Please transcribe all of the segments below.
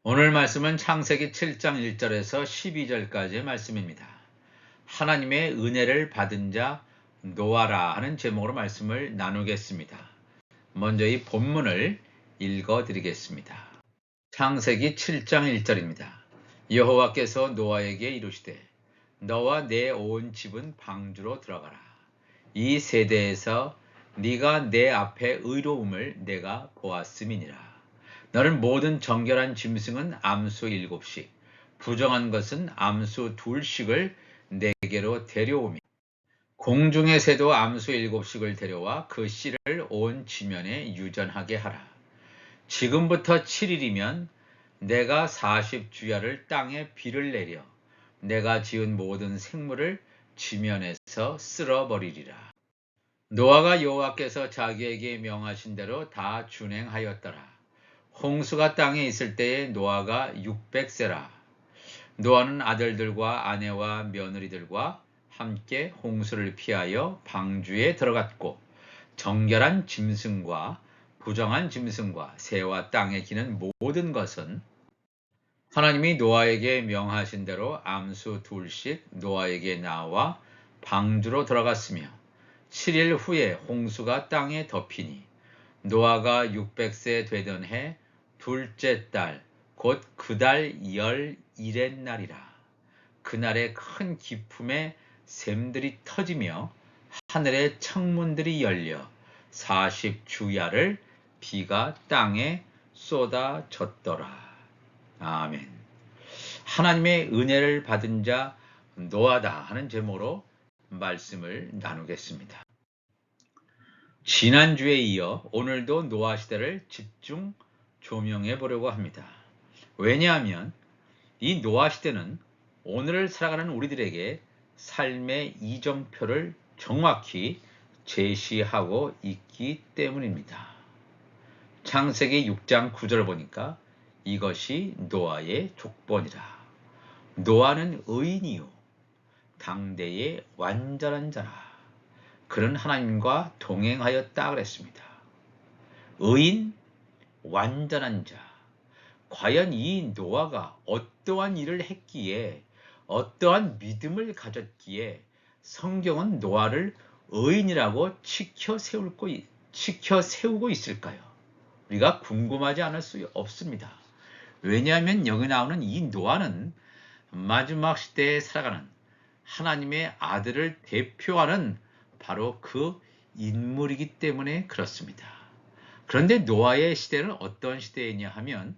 오늘 말씀은 창세기 7장 1절에서 12절까지의 말씀입니다. 하나님의 은혜를 받은 자 노아라 하는 제목으로 말씀을 나누겠습니다. 먼저 이 본문을 읽어 드리겠습니다. 창세기 7장 1절입니다. 여호와께서 노아에게 이르시되 너와 내 온 집은 방주로 들어가라. 이 세대에서 네가 내 앞에 의로움을 내가 보았음이니라. 너는 모든 정결한 짐승은 암수 7씩, 부정한 것은 암수 2씩을 내게로 데려오며 공중의 새도 암수 7씩을 데려와 그 씨를 온 지면에 유전하게 하라. 지금부터 7일이면 내가 40주야를 땅에 비를 내려 내가 지은 모든 생물을 지면에서 쓸어버리리라. 노아가 여호와께서 자기에게 명하신 대로 다 준행하였더라. 홍수가 땅에 있을 때에 노아가 600세라. 노아는 아들들과 아내와 며느리들과 함께 홍수를 피하여 방주에 들어갔고 정결한 짐승과 부정한 짐승과 새와 땅에 기는 모든 것은 하나님이 노아에게 명하신 대로 암수 2씩 노아에게 나와 방주로 들어갔으며 7일 후에 홍수가 땅에 덮이니 노아가 600세 되던 해 둘째 달 곧 그 달 11의 날이라. 그날에 큰 기품의 샘들이 터지며 하늘의 창문들이 열려 40주야를 비가 땅에 쏟아졌더라. 아멘. 하나님의 은혜를 받은 자 노아다 하는 제목으로 말씀을 나누겠습니다. 지난주에 이어 오늘도 노아 시대를 집중 조명해 보려고 합니다. 왜냐하면 이 노아 시대는 오늘을 살아가는 우리들에게 삶의 이정표를 정확히 제시하고 있기 때문입니다. 창세기 6장 9절을 보니까 이것이 노아의 족본이라. 노아는 의인이요 당대의 완전한 자라. 그는 하나님과 동행하였다 그랬습니다. 의인, 완전한 자. 과연 이 노아가 어떠한 일을 했기에, 어떠한 믿음을 가졌기에 성경은 노아를 의인이라고 치켜 세우고 있을까요? 우리가 궁금하지 않을 수 없습니다. 왜냐하면 여기 나오는 이 노아는 마지막 시대에 살아가는 하나님의 아들을 대표하는 바로 그 인물이기 때문에 그렇습니다. 그런데 노아의 시대는 어떤 시대이냐 하면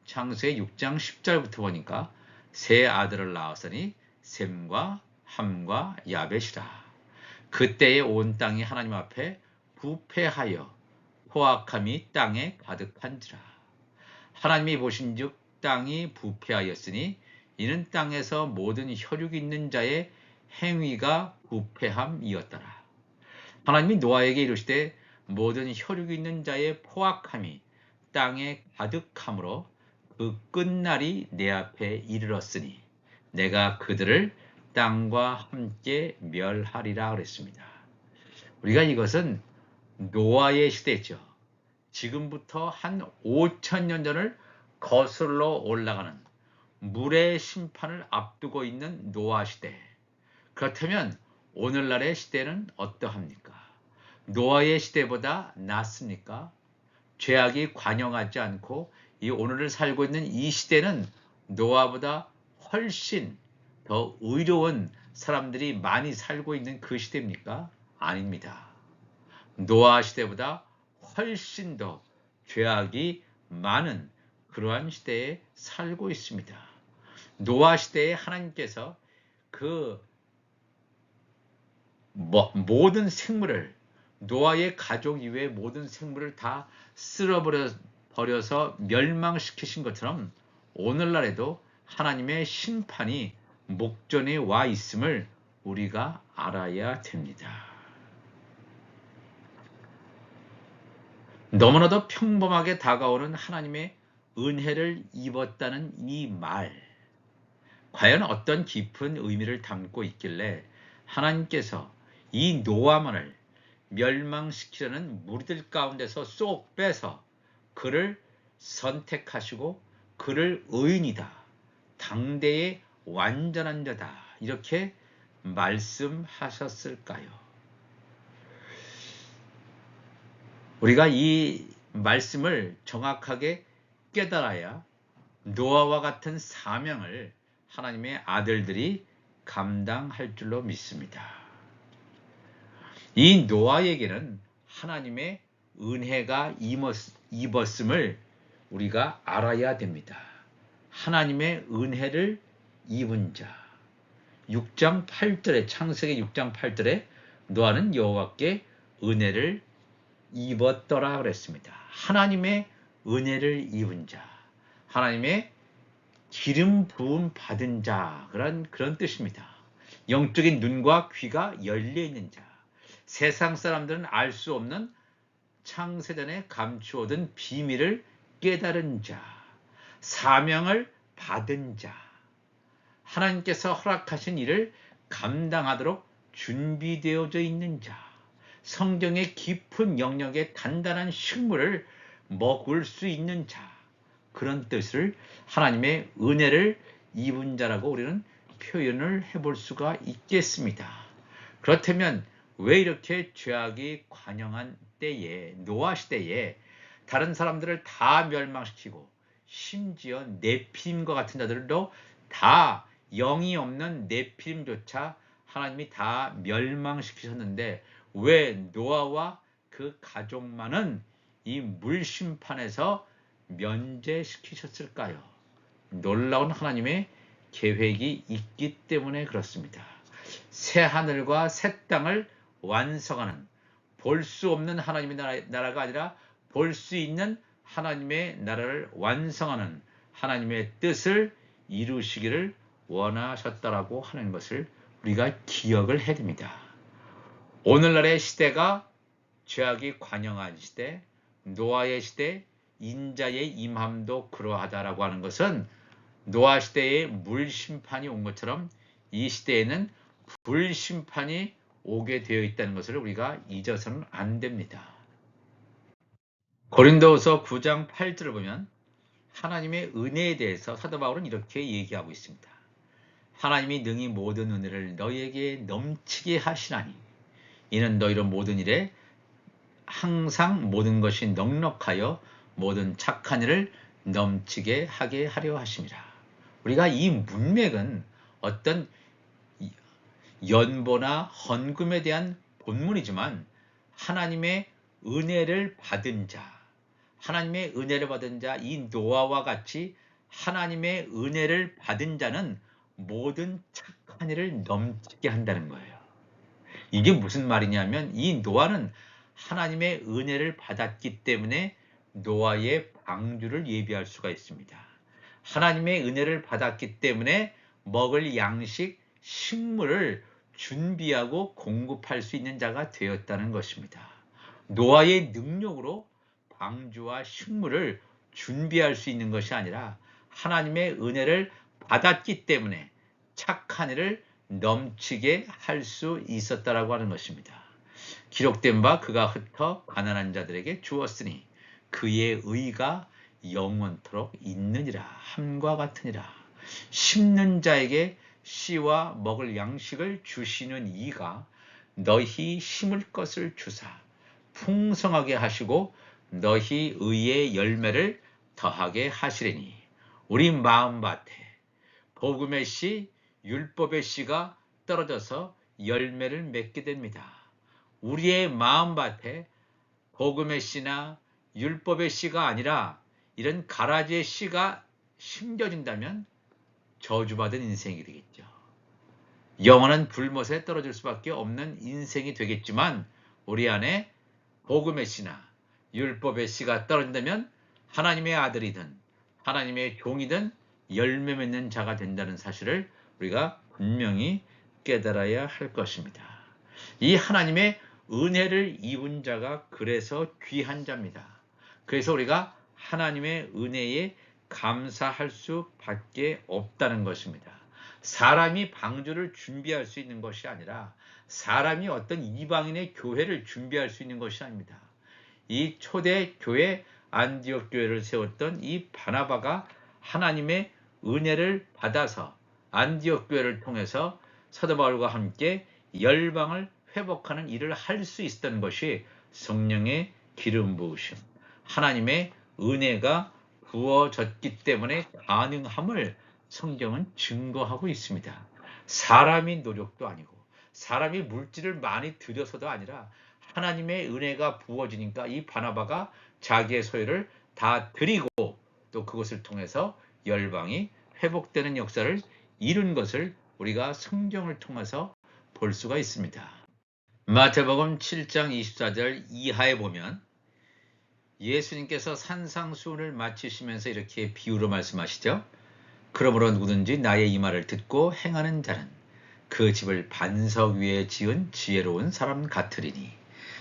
창세기 6장 10절부터 보니까 세 아들을 낳았으니 셈과 함과 야벳이라. 그때에 온 땅이 하나님 앞에 부패하여 포악함이 땅에 가득한지라. 하나님이 보신즉 땅이 부패하였으니 이는 땅에서 모든 혈육이 있는 자의 행위가 부패함이었더라. 하나님이 노아에게 이르시되 모든 혈육이 있는 자의 포악함이 땅에 가득함으로 그 끝날이 내 앞에 이르렀으니 내가 그들을 땅과 함께 멸하리라 그랬습니다. 우리가 이것은 노아의 시대죠. 지금부터 한 5,000년 전을 거슬러 올라가는 물의 심판을 앞두고 있는 노아 시대. 그렇다면 오늘날의 시대는 어떠합니까? 노아의 시대보다 낫습니까? 죄악이 관영하지 않고 이 오늘을 살고 있는 이 시대는 노아보다 훨씬 더 의로운 사람들이 많이 살고 있는 그 시대입니까? 아닙니다. 노아 시대보다 훨씬 더 죄악이 많은 그러한 시대에 살고 있습니다. 노아 시대에 하나님께서 그 모든 생물을 노아의 가족 이외의 모든 생물을 다 쓸어버려서 멸망시키신 것처럼 오늘날에도 하나님의 심판이 목전에 와 있음을 우리가 알아야 됩니다. 너무나도 평범하게 다가오는 하나님의 은혜를 입었다는 이 말, 과연 어떤 깊은 의미를 담고 있길래 하나님께서 이 노아만을 멸망시키려는 무리들 가운데서 쏙 빼서 그를 선택하시고 그를 의인이다, 당대의 완전한 자다, 이렇게 말씀하셨을까요? 우리가 이 말씀을 정확하게 깨달아야 노아와 같은 사명을 하나님의 아들들이 감당할 줄로 믿습니다. 이 노아에게는 하나님의 은혜가 입었음을 우리가 알아야 됩니다. 하나님의 은혜를 입은 자. 6장 8절에, 창세기 6장 8절에 노아는 여호와께 은혜를 입었더라 그랬습니다. 하나님의 은혜를 입은 자, 하나님의 기름 부음 받은 자, 그런 뜻입니다. 영적인 눈과 귀가 열려 있는 자, 세상 사람들은 알 수 없는 창세전에 감추어둔 비밀을 깨달은 자, 사명을 받은 자, 하나님께서 허락하신 일을 감당하도록 준비되어져 있는 자, 성경의 깊은 영역의 단단한 식물을 먹을 수 있는 자, 그런 뜻을 하나님의 은혜를 입은 자라고 우리는 표현을 해볼 수가 있겠습니다. 그렇다면 왜 이렇게 죄악이 관영한 때에, 노아 시대에 다른 사람들을 다 멸망시키고 심지어 네피림과 같은 자들도 다 영이 없는 네피림조차 하나님이 다 멸망시키셨는데 왜 노아와 그 가족만은 이 물심판에서 면제시키셨을까요? 놀라운 하나님의 계획이 있기 때문에 그렇습니다. 새 하늘과 새 땅을 완성하는, 볼 수 없는 하나님의 나라가 아니라 볼 수 있는 하나님의 나라를 완성하는 하나님의 뜻을 이루시기를 원하셨다라고 하는 것을 우리가 기억을 해야 됩니다. 오늘날의 시대가 죄악이 관영한 시대, 노아의 시대, 인자의 임함도 그러하다라고 하는 것은 노아 시대에 물심판이 온 것처럼 이 시대에는 불심판이 오게 되어 있다는 것을 우리가 잊어서는 안 됩니다. 고린도후서 9장 8절을 보면 하나님의 은혜에 대해서 사도 바울은 이렇게 얘기하고 있습니다. 하나님이 능히 모든 은혜를 너희에게 넘치게 하시나니 이는 너희로 모든 일에 항상 모든 것이 넉넉하여 모든 착한 일을 넘치게 하게 하려 하심이라. 우리가 이 문맥은 어떤 연보나 헌금에 대한 본문이지만 하나님의 은혜를 받은 자, 하나님의 은혜를 받은 자, 이 노아와 같이 하나님의 은혜를 받은 자는 모든 착한 일을 넘치게 한다는 거예요. 이게 무슨 말이냐면 이 노아는 하나님의 은혜를 받았기 때문에 노아의 방주를 예비할 수가 있습니다. 하나님의 은혜를 받았기 때문에 먹을 양식, 식물을 준비하고 공급할 수 있는 자가 되었다는 것입니다. 노아의 능력으로 방주와 식물을 준비할 수 있는 것이 아니라 하나님의 은혜를 받았기 때문에 착한 일을 넘치게 할 수 있었다라고 하는 것입니다. 기록된 바 그가 흩어 가난한 자들에게 주었으니 그의 의가 영원토록 있느니라. 함과 같으니라. 심는 자에게 씨와 먹을 양식을 주시는 이가 너희 심을 것을 주사 풍성하게 하시고 너희 의의 열매를 더하게 하시리니 우리 마음밭에 복음의 씨, 율법의 씨가 떨어져서 열매를 맺게 됩니다. 우리의 마음밭에 복음의 씨나 율법의 씨가 아니라 이런 가라지의 씨가 심겨진다면 저주받은 인생이 되겠죠. 영원한 불못에 떨어질 수밖에 없는 인생이 되겠지만 우리 안에 복음의 씨나 율법의 씨가 떨어진다면 하나님의 아들이든 하나님의 종이든 열매 맺는 자가 된다는 사실을 우리가 분명히 깨달아야 할 것입니다. 이 하나님의 은혜를 입은 자가 그래서 귀한 자입니다. 그래서 우리가 하나님의 은혜에 감사할 수밖에 없다는 것입니다. 사람이 방주를 준비할 수 있는 것이 아니라 사람이 어떤 이방인의 교회를 준비할 수 있는 것이 아닙니다. 이 초대 교회 안디옥 교회를 세웠던 이 바나바가 하나님의 은혜를 받아서 안디옥 교회를 통해서 사도 바울과 함께 열방을 회복하는 일을 할 수 있었던 것이 성령의 기름 부으심, 하나님의 은혜가 부어졌기 때문에 가능함을 성경은 증거하고 있습니다. 사람이 노력도 아니고 사람이 물질을 많이 들여서도 아니라 하나님의 은혜가 부어지니까 이 바나바가 자기의 소유를 다 드리고 또 그것을 통해서 열방이 회복되는 역사를 이룬 것을 우리가 성경을 통해서 볼 수가 있습니다. 마태복음 7장 24절 이하에 보면 예수님께서 산상수훈을 마치시면서 이렇게 비유로 말씀하시죠. 그러므로 누구든지 나의 이 말을 듣고 행하는 자는 그 집을 반석 위에 지은 지혜로운 사람 같으리니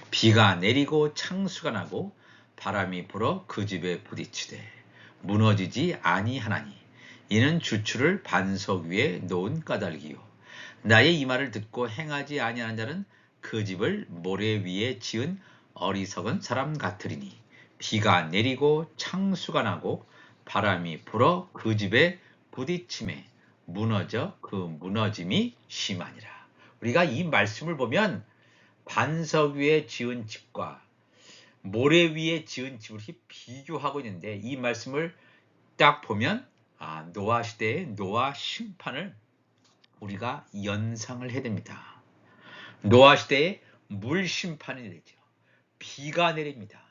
비가 내리고 창수가 나고 바람이 불어 그 집에 부딪히되 무너지지 아니하나니 이는 주추를 반석 위에 놓은 까닭이요 나의 이 말을 듣고 행하지 아니하는 자는 그 집을 모래 위에 지은 어리석은 사람 같으리니 비가 내리고 창수가 나고 바람이 불어 그 집에 부딪힘에 무너져 그 무너짐이 심하니라. 우리가 이 말씀을 보면 반석 위에 지은 집과 모래 위에 지은 집을 비교하고 있는데 이 말씀을 딱 보면 노아 시대의 노아 심판을 우리가 연상을 해야 됩니다. 노아 시대에 물 심판이 되죠. 비가 내립니다.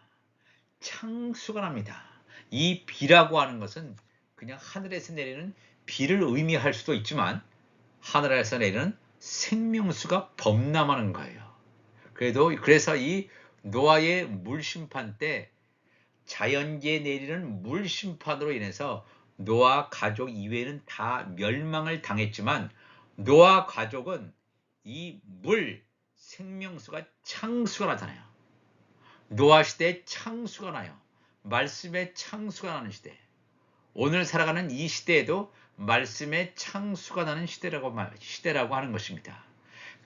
창수가 납니다. 이 비라고 하는 것은 그냥 하늘에서 내리는 비를 의미할 수도 있지만 하늘에서 내리는 생명수가 범람하는 거예요. 그래서 이 노아의 물심판 때 자연계에 내리는 물심판으로 인해서 노아 가족 이외에는 다 멸망을 당했지만 노아 가족은 이 물 생명수가 창수가 나잖아요. 노아 시대에 창수가 나요. 말씀의 창수가 나는 시대. 오늘 살아가는 이 시대에도 말씀의 창수가 나는 시대라고 하는 것입니다.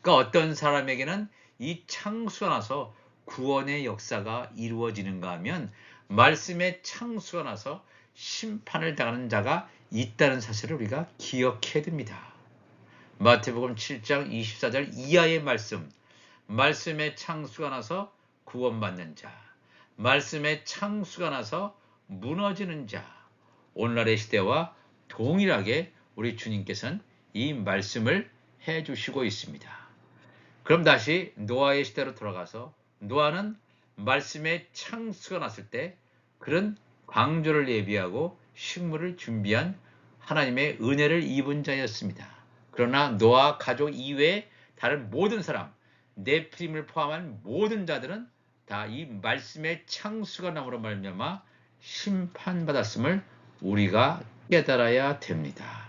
그러니까 어떤 사람에게는 이 창수가 나서 구원의 역사가 이루어지는가 하면 말씀의 창수가 나서 심판을 당하는 자가 있다는 사실을 우리가 기억해야 됩니다. 마태복음 7장 24절 이하의 말씀, 말씀의 창수가 나서 구원받는 자, 말씀의 창수가 나서 무너지는 자, 오늘날의 시대와 동일하게 우리 주님께서는 이 말씀을 해주시고 있습니다. 그럼 다시 노아의 시대로 돌아가서 노아는 말씀의 창수가 났을 때 그런 방주를 예비하고 식물을 준비한 하나님의 은혜를 입은 자였습니다. 그러나 노아 가족 이외에 다른 모든 사람, 네피림을 포함한 모든 자들은 다 이 말씀의 창수가 남으로 말미암아 심판받았음을 우리가 깨달아야 됩니다.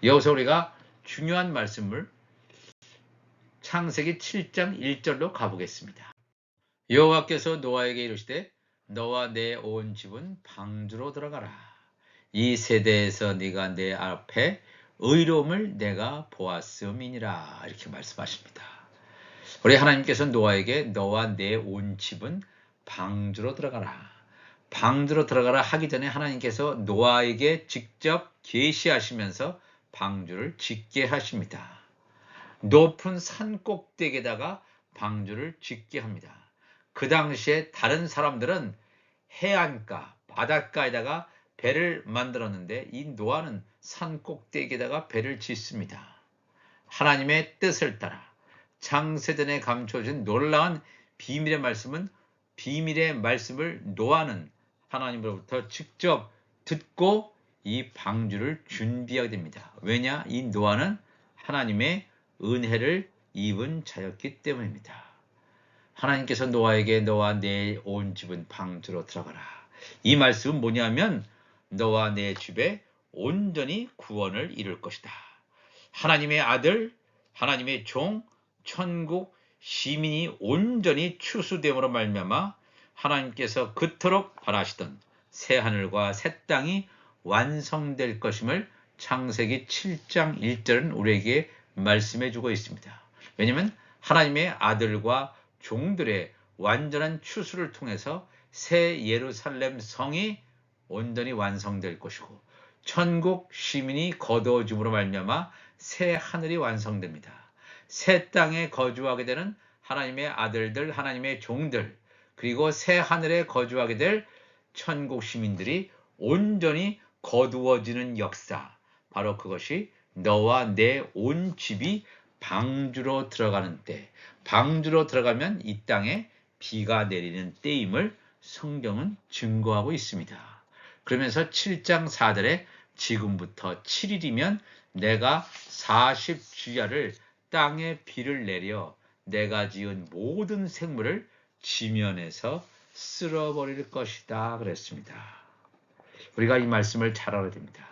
여기서 우리가 중요한 말씀을 창세기 7장 1절로 가보겠습니다. 여호와께서 노아에게 이르시되 너와 내 온 집은 방주로 들어가라. 이 세대에서 네가 내 앞에 의로움을 내가 보았음이니라. 이렇게 말씀하십니다. 우리 하나님께서 노아에게 너와 내 온 집은 방주로 들어가라. 방주로 들어가라 하기 전에 하나님께서 노아에게 직접 계시하시면서 방주를 짓게 하십니다. 높은 산 꼭대기에다가 방주를 짓게 합니다. 그 당시에 다른 사람들은 해안가, 바닷가에다가 배를 만들었는데 이 노아는 산 꼭대기에다가 배를 짓습니다. 하나님의 뜻을 따라 창세전에 감춰진 놀라운 비밀의 말씀을 노아는 하나님으로부터 직접 듣고 이 방주를 준비하게 됩니다. 왜냐? 이 노아는 하나님의 은혜를 입은 자였기 때문입니다. 하나님께서 노아에게 너와 내 온 집은 방주로 들어가라. 이 말씀은 뭐냐면 너와 내 집에 온전히 구원을 이룰 것이다. 하나님의 아들, 하나님의 종, 천국, 시민이 온전히 추수됨으로 말미암아 하나님께서 그토록 바라시던 새하늘과 새 땅이 완성될 것임을 창세기 7장 1절은 우리에게 말씀해 주고 있습니다. 왜냐하면 하나님의 아들과 종들의 완전한 추수를 통해서 새 예루살렘 성이 온전히 완성될 것이고 천국 시민이 거두어짐으로 말미암아 새 하늘이 완성됩니다. 새 땅에 거주하게 되는 하나님의 아들들, 하나님의 종들, 그리고 새 하늘에 거주하게 될 천국 시민들이 온전히 거두어지는 역사, 바로 그것이 너와 내 온 집이 방주로 들어가는 때, 방주로 들어가면 이 땅에 비가 내리는 때임을 성경은 증거하고 있습니다. 그러면서 7장 4절에 지금부터 7일이면 내가 40주야를 땅에 비를 내려 내가 지은 모든 생물을 지면에서 쓸어버릴 것이다 그랬습니다. 우리가 이 말씀을 잘 알아야 됩니다.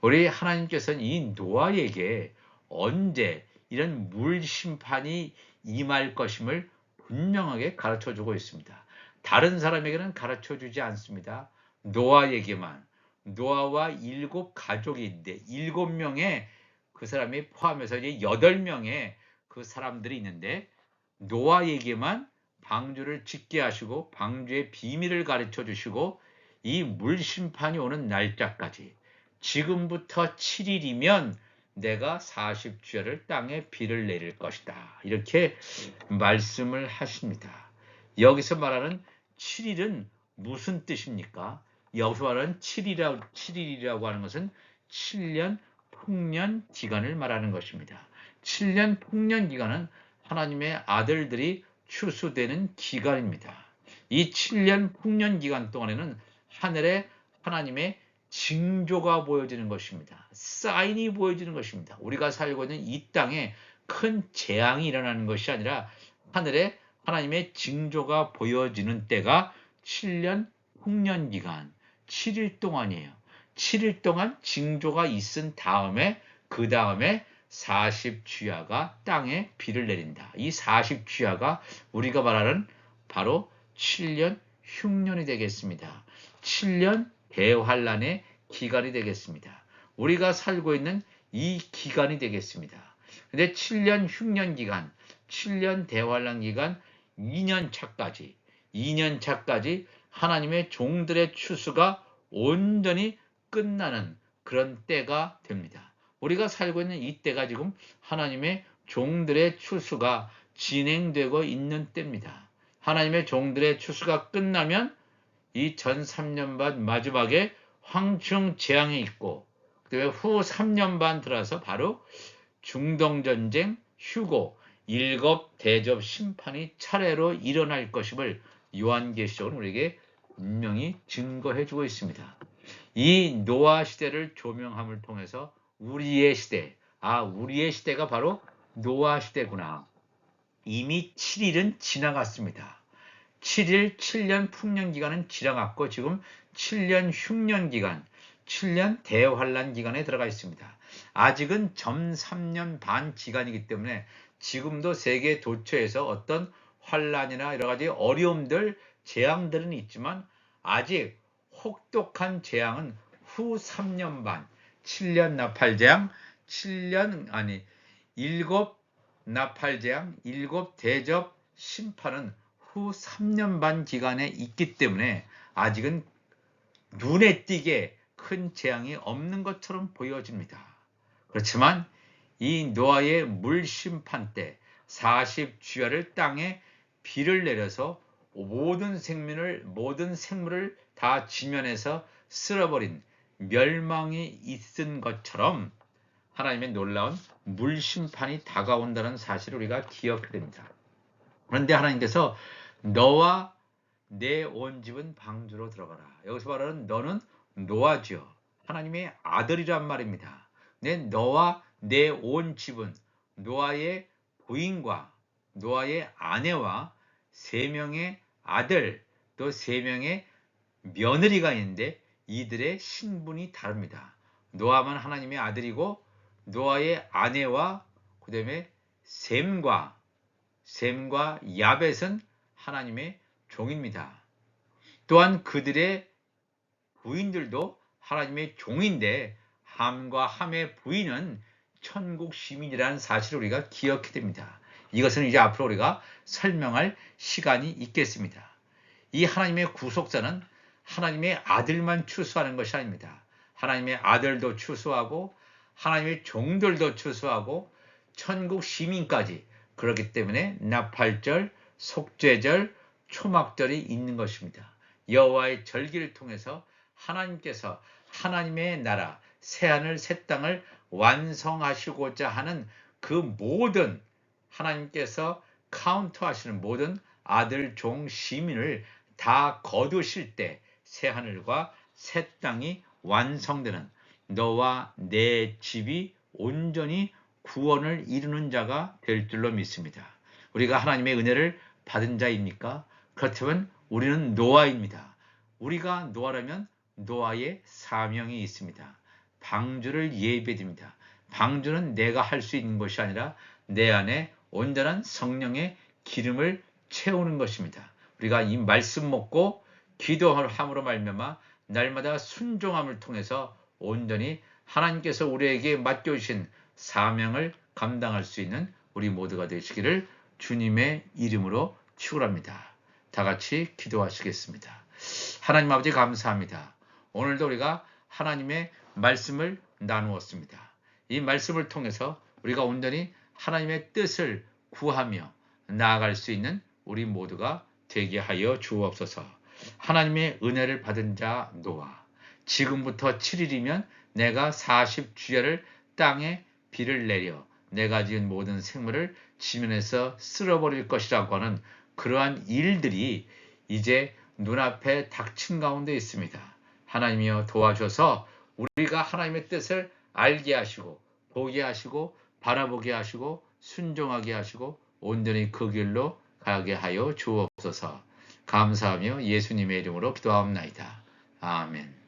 우리 하나님께서는 이 노아에게 언제 이런 물 심판이 임할 것임을 분명하게 가르쳐주고 있습니다. 다른 사람에게는 가르쳐주지 않습니다. 노아에게만. 노아와 7 가족이 있는데 7명의 그 사람이 포함해서 이제 8명의 그 사람들이 있는데 노아에게만 방주를 짓게 하시고 방주의 비밀을 가르쳐 주시고 이 물 심판이 오는 날짜까지 지금부터 7일이면 내가 40주야를 땅에 비를 내릴 것이다. 이렇게 말씀을 하십니다. 여기서 말하는 7일은 무슨 뜻입니까? 여기서 말하는 7일이라고 하는 것은 7년 풍년 기간을 말하는 것입니다. 7년 풍년 기간은 하나님의 아들들이 추수되는 기간입니다. 이 7년 풍년 기간 동안에는 하늘에 하나님의 징조가 보여지는 것입니다. 사인이 보여지는 것입니다. 우리가 살고 있는 이 땅에 큰 재앙이 일어나는 것이 아니라 하늘에 하나님의 징조가 보여지는 때가 7년 풍년 기간, 7일 동안이에요. 7일 동안 징조가 있은 다음에 그 다음에 40주야가 땅에 비를 내린다. 이 40주야가 우리가 말하는 바로 7년 흉년이 되겠습니다. 7년 대환란의 기간이 되겠습니다. 우리가 살고 있는 이 기간이 되겠습니다. 근데 7년 흉년 기간, 7년 대환란 기간, 2년 차까지 하나님의 종들의 추수가 온전히 끝나는 그런 때가 됩니다. 우리가 살고 있는 이 때가 지금 하나님의 종들의 추수가 진행되고 있는 때입니다. 하나님의 종들의 추수가 끝나면 이 전 3년 반 마지막에 황충 재앙이 있고 그다음에 후 3년 반 들어서 바로 중동전쟁, 휴고, 7 대접 심판이 차례로 일어날 것임을 요한계시록은 우리에게 분명히 증거해주고 있습니다. 이 노아 시대를 조명함을 통해서 우리의 시대, 우리의 시대가 바로 노아 시대구나. 이미 7일은 지나갔습니다. 7일, 7년 풍년 기간은 지나갔고 지금 7년 흉년 기간, 7년 대환란 기간에 들어가 있습니다. 아직은 점 3년 반 기간이기 때문에 지금도 세계 도처에서 어떤 환란이나 여러 가지 어려움들, 재앙들은 있지만 아직 혹독한 재앙은 후 3년 반, 7년 나팔재앙, 7 나팔재앙, 7 대접 심판은 후 3년 반 기간에 있기 때문에 아직은 눈에 띄게 큰 재앙이 없는 것처럼 보여집니다. 그렇지만 이 노아의 물 심판 때 40주야를 땅에 비를 내려서 모든 생물을 다 지면에서 쓸어버린 멸망이 있은 것처럼 하나님의 놀라운 물 심판이 다가온다는 사실을 우리가 기억해야 됩니다. 그런데 하나님께서 너와 내 온 집은 방주로 들어가라. 여기서 말하는 너는 노아죠. 하나님의 아들이란 말입니다. 너와 내 온 집은 노아의 부인과 노아의 아내와 3명의 아들 또 3명의 며느리가 있는데 이들의 신분이 다릅니다. 노아만 하나님의 아들이고 노아의 아내와 그 다음에 셈과 야벳은 하나님의 종입니다. 또한 그들의 부인들도 하나님의 종인데 함과 함의 부인은 천국 시민이라는 사실을 우리가 기억해야 됩니다. 이것은 이제 앞으로 우리가 설명할 시간이 있겠습니다. 이 하나님의 구속자는 하나님의 아들만 추수하는 것이 아닙니다. 하나님의 아들도 추수하고 하나님의 종들도 추수하고 천국 시민까지, 그렇기 때문에 나팔절, 속죄절, 초막절이 있는 것입니다. 여호와의 절기를 통해서 하나님께서 하나님의 나라, 새하늘 새 땅을 완성하시고자 하는 그 모든, 하나님께서 카운트하시는 모든 아들, 종, 시민을 다 거두실 때 새하늘과 새 땅이 완성되는, 너와 내 집이 온전히 구원을 이루는 자가 될 줄로 믿습니다. 우리가 하나님의 은혜를 받은 자입니까? 그렇다면 우리는 노아입니다. 우리가 노아라면 노아의 사명이 있습니다. 방주를 예배드립니다. 방주는 내가 할 수 있는 것이 아니라 내 안에 온전한 성령의 기름을 채우는 것입니다. 우리가 이 말씀 먹고 기도함으로 말미암아 날마다 순종함을 통해서 온전히 하나님께서 우리에게 맡겨주신 사명을 감당할 수 있는 우리 모두가 되시기를 주님의 이름으로 축원합니다. 다 같이 기도하시겠습니다. 하나님 아버지 감사합니다. 오늘도 우리가 하나님의 말씀을 나누었습니다. 이 말씀을 통해서 우리가 온전히 하나님의 뜻을 구하며 나아갈 수 있는 우리 모두가 되게 하여 주옵소서. 하나님의 은혜를 받은 자 노아, 지금부터 7일이면 내가 40주야를 땅에 비를 내려 내가 지은 모든 생물을 지면에서 쓸어버릴 것이라고 하는 그러한 일들이 이제 눈앞에 닥친 가운데 있습니다. 하나님이여 도와줘서 우리가 하나님의 뜻을 알게 하시고 보게 하시고 바라보게 하시고 순종하게 하시고 온전히 그 길로 가게 하여 주옵소서. 감사하며 예수님의 이름으로 기도하옵나이다. 아멘.